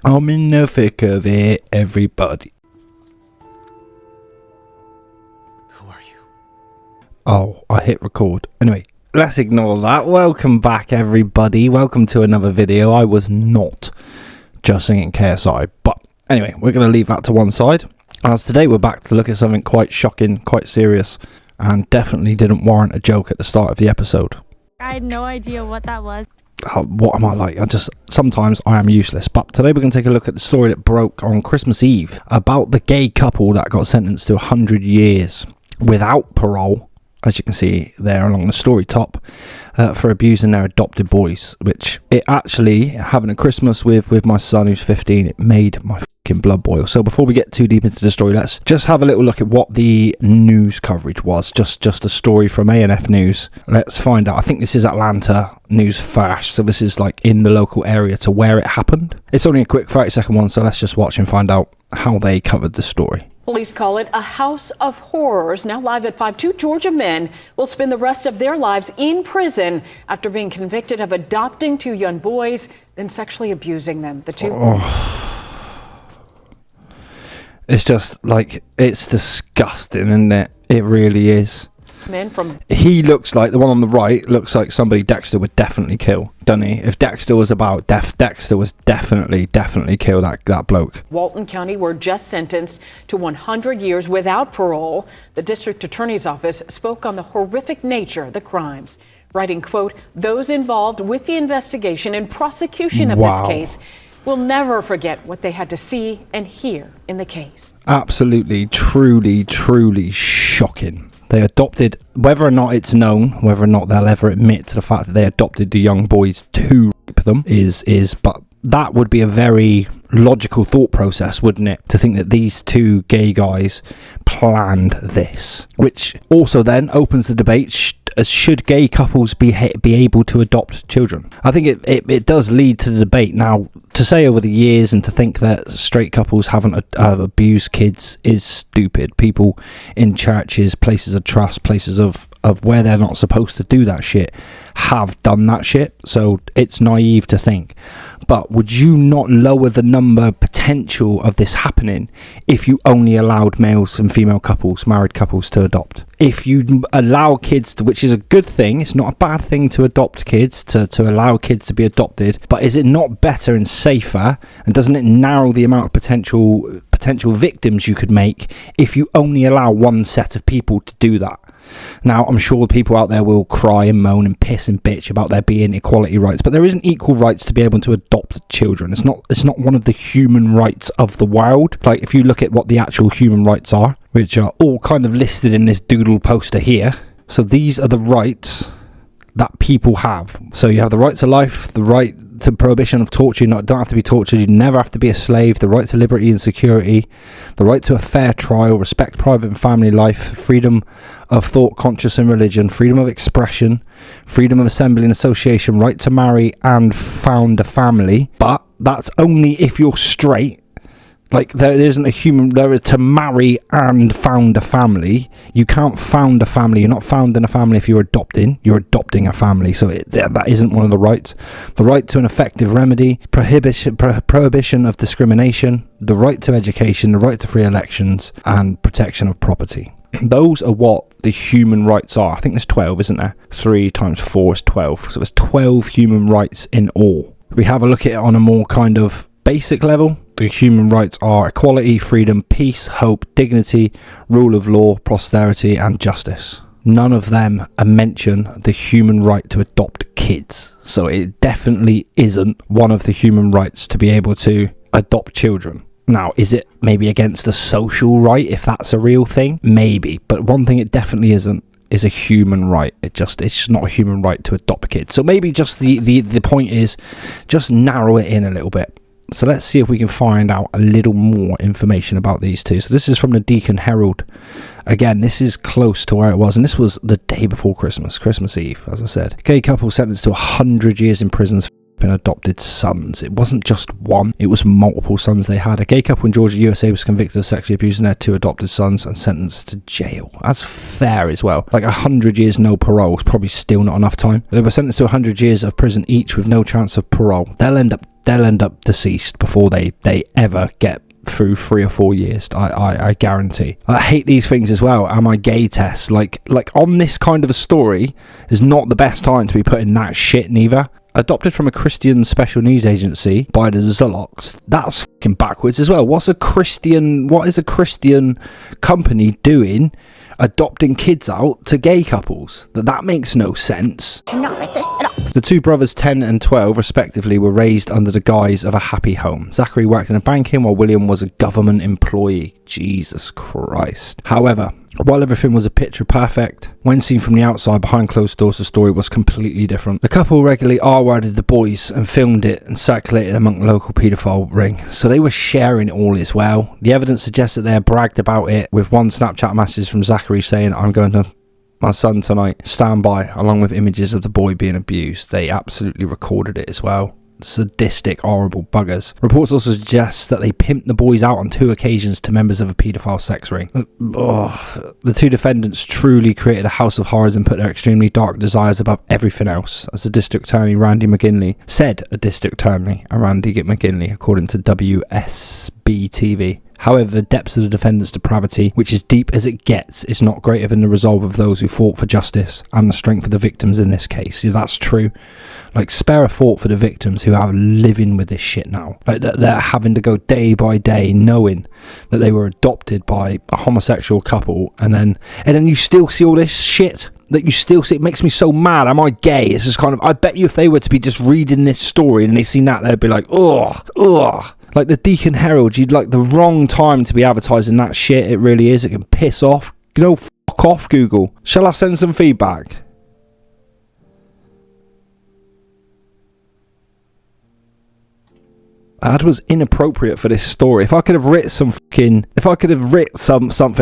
I'm in the thick of it, everybody. Who are you? Oh, I hit record. Anyway, let's ignore that. Welcome back, everybody. Welcome to another video. I was not just singing KSI, but anyway, we're going to leave that to one side. As today we're back to look at something quite shocking, quite serious, and definitely didn't warrant a joke at the start of the episode. I had no idea what that was. What am I like? Sometimes I am useless. But today we're going to take a look at the story that broke on Christmas Eve about the gay couple that got sentenced to 100 years without parole, as you can see there along the story top, for abusing their adopted boys. Which it actually, having a Christmas with my son who's 15, it made my fucking blood boil. So before we get too deep into the story, let's just have a little look at what the news coverage was. Just a story from ANF News. Let's find out. I think this is Atlanta News Flash, so this is like in the local area to where it happened. It's only a quick 30-second one, so let's just watch and find out how they covered the story. Police call it a house of horrors. Now live at 5, 2 Georgia men will spend the rest of their lives in prison after being convicted of adopting 2 young boys, then sexually abusing them. The two... It's just like, it's disgusting, isn't it? It really is. Men from... He looks like, the one on the right looks like somebody Dexter would definitely kill, doesn't he? If Dexter was about Dexter was definitely kill that bloke. Walton County were just sentenced to 100 years without parole. The district attorney's office spoke on the horrific nature of the crimes, writing, quote, "Those involved with the investigation and prosecution of this case will never forget what they had to see and hear in the case." Absolutely, truly shocking. They adopted, whether or not it's known, whether or not they'll ever admit to the fact that they adopted the young boys to rape them, but that would be a very logical thought process, wouldn't it? To think that these 2 gay guys planned this, which also then opens the debate: should gay couples be able to adopt children? I think it does lead to the debate. Now, to say over the years and to think that straight couples haven't abused kids is stupid. People in churches, places of trust, places of where they're not supposed to do that shit, have done that shit. So it's naive to think. But would you not lower the number potential of this happening if you only allowed males and female couples, married couples, to adopt? If you allow kids to, which is a good thing, it's not a bad thing to adopt kids, to allow kids to be adopted, but is it not better and safer, and doesn't it narrow the amount of potential victims you could make if you only allow one set of people to do that? Now, I'm sure people out there will cry and moan and piss and bitch about there being equality rights, but there isn't equal rights to be able to adopt children. It's not one of the human rights of the world. Like, if you look at what the actual human rights are, which are all kind of listed in this doodle poster here. So these are the rights that people have. So you have the right to life, the right to prohibition of torture. You don't have to be tortured. You never have to be a slave. The right to liberty and security, the right to a fair trial, respect private and family life, freedom of thought, conscience and religion, freedom of expression, freedom of assembly and association, right to marry and found a family. But that's only if you're straight. Like, there is to marry and found a family. You can't found a family. You're not founding a family if you're adopting. You're adopting a family. So that isn't one of the rights. The right to an effective remedy, prohibition of discrimination, the right to education, the right to free elections, and protection of property. Those are what the human rights are. I think there's 12, isn't there? 3 times 4 is 12. So there's 12 human rights in all. We have a look at it on a more kind of basic level. The human rights are equality, freedom, peace, hope, dignity, rule of law, prosperity, and justice. None of them mention the human right to adopt kids. So it definitely isn't one of the human rights to be able to adopt children. Now, is it maybe against a social right, if that's a real thing? Maybe. But one thing it definitely isn't is a human right. It's just not a human right to adopt kids. So maybe just the point is just narrow it in a little bit. So let's see if we can find out a little more information about these 2. So this is from the Deacon Herald. Again, this is close to where it was, and this was the day before Christmas Eve, as I said. Gay couple sentenced to 100 years in prison adopted sons. It wasn't just one, it was multiple sons they had. A gay couple in Georgia, USA was convicted of sexually abusing their 2 adopted sons and sentenced to jail. That's fair as well. Like 100 years no parole is probably still not enough time. They were sentenced to 100 years of prison each with no chance of parole. They'll end up deceased before they ever get through 3 or 4 years. I guarantee. I hate these things as well. Am I gay tests? Like on this kind of a story is not the best time to be putting that shit neither. Adopted from a Christian special needs agency by the Zolox. That's fucking backwards as well. What is a Christian company doing adopting kids out to gay couples? That makes no sense. The 2 brothers, 10 and 12 respectively, were raised under the guise of a happy home. Zachary worked in a banking while William was a government employee. Jesus Christ. However, while everything was a picture perfect, when seen from the outside behind closed doors, the story was completely different. The couple regularly R-worded the boys and filmed it and circulated among the local paedophile ring, so they were sharing it all as well. The evidence suggests that they had bragged about it, with one Snapchat message from Zachary saying, "I'm going to my son tonight, stand by," along with images of the boy being abused. They absolutely recorded it as well. Sadistic, horrible buggers. Reports also suggest that they pimped the boys out on 2 occasions to members of a paedophile sex ring. The 2 defendants truly created a house of horrors and put their extremely dark desires above everything else, as the district attorney Randy McGinley said. Randy McGinley, according to WSB TV. However, the depths of the defendant's depravity, which is deep as it gets, is not greater than the resolve of those who fought for justice and the strength of the victims in this case. Yeah, that's true. Like, spare a thought for the victims who are living with this shit now. Like, they're having to go day by day knowing that they were adopted by a homosexual couple, and then you still see all this shit. That you still see. It makes me so mad. Am I gay? It's just kind of, I bet you if they were to be just reading this story and they seen that, they'd be like, ugh. Like the Deacon Herald, you'd like the wrong time to be advertising that shit. It really is. It can piss off. Fuck off, Google. Shall I send some feedback? Ad was inappropriate for this story. If I could have written something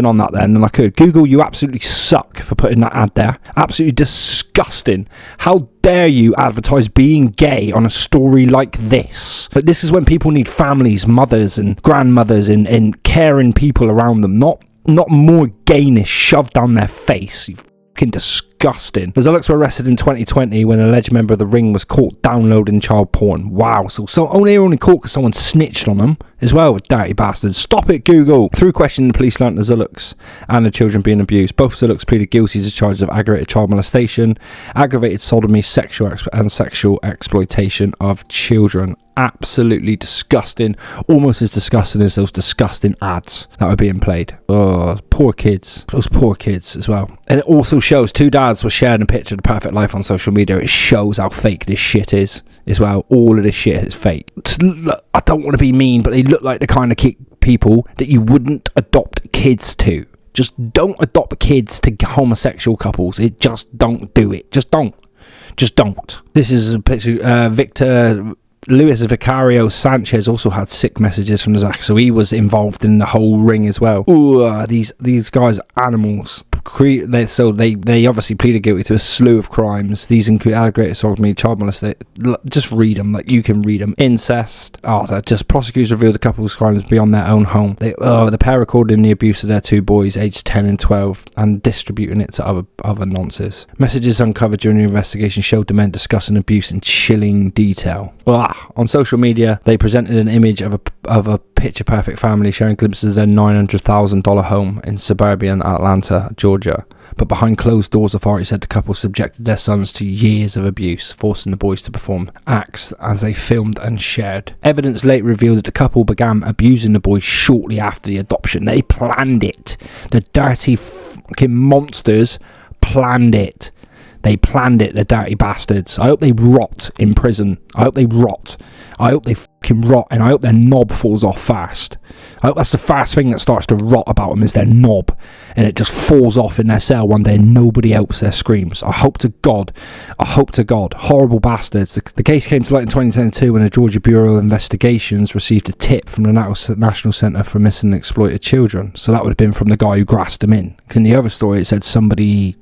on that, then I could. Google, you absolutely suck for putting that ad there. Absolutely disgusting. How dare you advertise being gay on a story like this? But this is when people need families, mothers and grandmothers and caring people around them, not more gayness shoved down their face. You fucking disgusting. The Zolox were arrested in 2020 when an alleged member of the ring was caught downloading child porn. Wow, so only caught because someone snitched on them as well, dirty bastards. Stop it, Google. Through questioning, the police learnt the Zolox and the children being abused. Both Zolox pleaded guilty to charges of aggravated child molestation, aggravated sodomy, sexual exploitation of children. Absolutely disgusting. Almost as disgusting as those disgusting ads that were being played. Oh, poor kids. Those poor kids as well. And it also shows 2 dads were sharing a picture of the perfect life on social media. It shows how fake this shit is as well. All of this shit is fake. I don't want to be mean, but they look like the kind of people that you wouldn't adopt kids to. Just don't adopt kids to homosexual couples. Just don't do it. Just don't. This is a picture. Victor Luis Vicario Sanchez also had sick messages from the Zach, so he was involved in the whole ring as well. Ooh, these guys are animals. They obviously pleaded guilty to a slew of crimes. These include aggravated sodomy, child molestation. Just read them, like you can read them. Incest. Prosecutors revealed the couple's crimes beyond their own home. The pair recorded the abuse of their 2 boys, aged 10 and 12, and distributing it to other nonces. Messages uncovered during the investigation showed the men discussing abuse in chilling detail. On social media, they presented an image of a picture-perfect family sharing glimpses of their $900,000 home in suburban Atlanta, Georgia. But behind closed doors, authorities said the couple subjected their sons to years of abuse, forcing the boys to perform acts as they filmed and shared. Evidence later revealed that the couple began abusing the boys shortly after the adoption. They planned it. The dirty fucking monsters planned it. They planned it, the dirty bastards. I hope they rot in prison. I hope they rot. I hope they fucking rot, and I hope their knob falls off fast. I hope that's the first thing that starts to rot about them is their knob, and it just falls off in their cell one day and nobody helps their screams. I hope to God. Horrible bastards. The case came to light in 2022 when the Georgia Bureau of Investigations received a tip from the National Center for Missing and Exploited Children. So that would have been from the guy who grassed him in. In the other story, it said somebody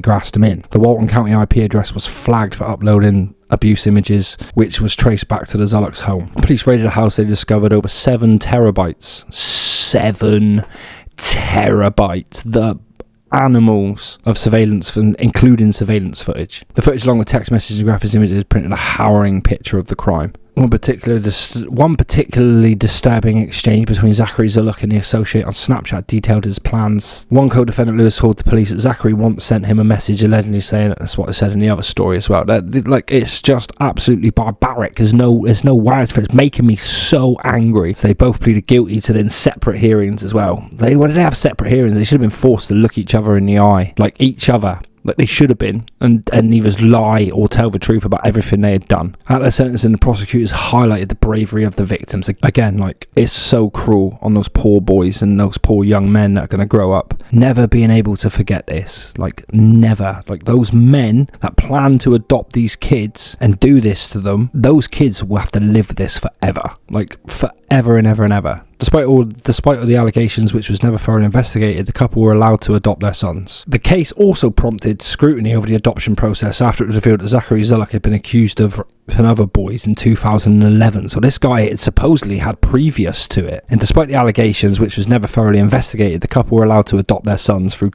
grassed him in. The Walton County IP address was flagged for uploading abuse images, which was traced back to the Zalux home. Police raided the house. They discovered over 7 terabytes. 7 terabytes. The animals of surveillance, including surveillance footage. The footage, along with text messages and graphics images, printed a harrowing picture of the crime. One particularly disturbing exchange between Zachary Zuluk and the associate on Snapchat detailed his plans. One co-defendant, Lewis, told the police that Zachary once sent him a message allegedly saying, that's what I said in the other story as well, that, like, it's just absolutely barbaric. There's no words for it. It's making me so angry. So they both pleaded guilty to then separate hearings as well. Why did they have separate hearings? They should have been forced to look each other in the eye, like each other. Like they should have been, and either lie or tell the truth about everything they had done. At their sentencing, the prosecutors highlighted the bravery of the victims. Again, like, it's so cruel on those poor boys and those poor young men that are going to grow up never being able to forget this. Like, never. Like, those men that plan to adopt these kids and do this to them, those kids will have to live this forever. Like, forever and ever and ever. Despite all the allegations, which was never thoroughly investigated, the couple were allowed to adopt their sons. The case also prompted scrutiny over the adoption process after it was revealed that Zachary Zuluk had been accused of other boys in 2011. So this guy had supposedly had previous to it. And despite the allegations, which was never thoroughly investigated, the couple were allowed to adopt their sons through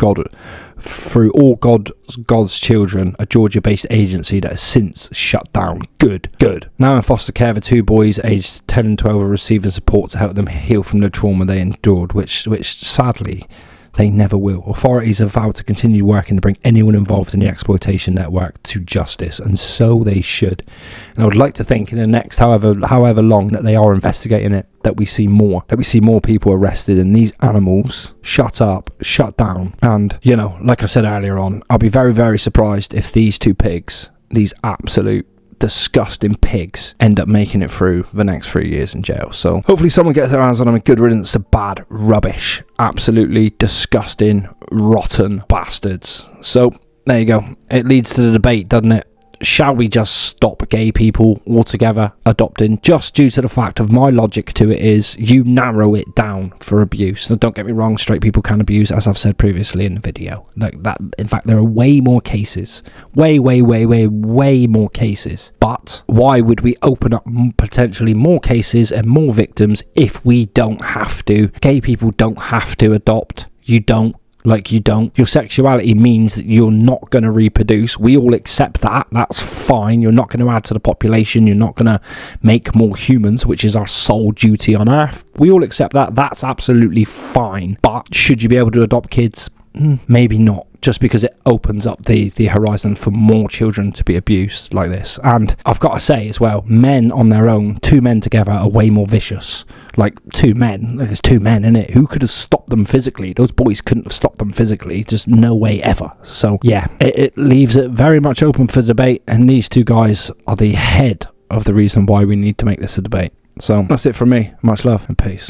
All God's Children, a Georgia-based agency that has since shut down. Good. Now in foster care, the 2 boys aged 10 and 12 are receiving support to help them heal from the trauma they endured, which sadly they never will. Authorities have vowed to continue working to bring anyone involved in the exploitation network to justice, and so they should. And I would like to think in the next however long that they are investigating it, that we see more people arrested and these animals shut up, shut down. And, you know, like I said earlier on, I'll be very, very surprised if these 2 pigs, these absolute disgusting pigs, end up making it through the next 3 years in jail. So hopefully someone gets their hands on them, and good riddance to bad rubbish, absolutely disgusting, rotten bastards. So there you go. It leads to the debate, doesn't it? Shall we just stop gay people altogether adopting? Just due to the fact of my logic to it is you narrow it down for abuse. Now, don't get me wrong, straight people can abuse, as I've said previously in the video. Like that. In fact, there are way more cases. Way more cases. But why would we open up potentially more cases and more victims if we don't have to? Gay people don't have to adopt. You don't. Your sexuality means that you're not going to reproduce. We all accept that. That's fine. You're not going to add to the population. You're not going to make more humans, which is our sole duty on Earth. We all accept that. That's absolutely fine. But should you be able to adopt kids? Maybe not. Just because it opens up the horizon for more children to be abused like this. And I've got to say as well, men on their own, 2 men together are way more vicious. Like 2 men, there's 2 men in it. Who could have stopped them physically? Those boys couldn't have stopped them physically. Just no way ever. So yeah, it leaves it very much open for debate. And these 2 guys are the head of the reason why we need to make this a debate. So that's it from me. Much love and peace.